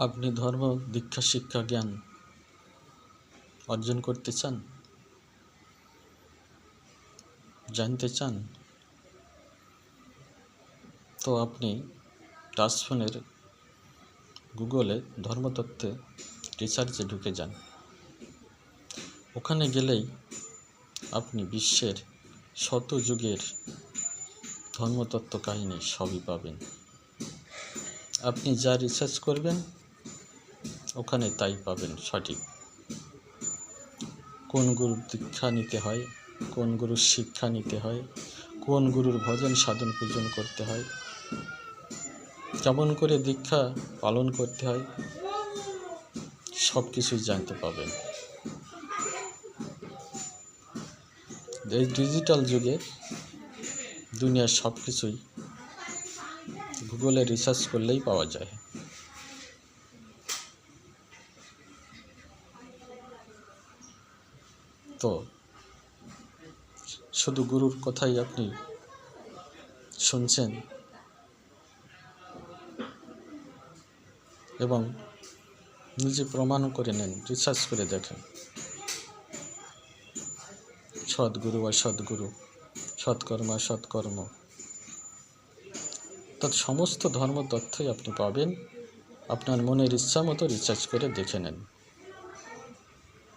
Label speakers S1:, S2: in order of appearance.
S1: আপনি ধর্ম দীক্ষা শিক্ষা জ্ঞান অর্জন করতে চান, জানতে চান, তো আপনি টাচফোনের গুগলে ধর্মতত্ত্বে রিসার্চে ঢুকে যান। ওখানে গেলেই আপনি বিশ্বের শত যুগের ধর্মতত্ত্ব কাহিনী সবই পাবেন। আপনি যা রিসার্চ করবেন ওখানে তাই পাবেন সঠিক। কোন গুরুর দীক্ষা নিতে হয়, কোন গুরুর শিক্ষা নিতে হয়, কোন গুরুর ভজন সাধন পূজন করতে হয়, কেমন করে দীক্ষা পালন করতে হয়, সব কিছুই জানতে পাবেন। এই ডিজিটাল যুগে দুনিয়ার সব কিছুই গুগলে রিসার্চ করলেই পাওয়া যায়। তো শুধু গুরুর কথাই আপনি শুনছেন এবং নিজে প্রমাণও করে নেন, রিসার্চ করে দেখেন। সদ্গুরু অসদ্গুরু, সৎকর্ম অসৎকর্ম, তার সমস্ত ধর্ম তথ্যই আপনি পাবেন। আপনার মনের ইচ্ছা মতো রিসার্চ করে দেখে নেন।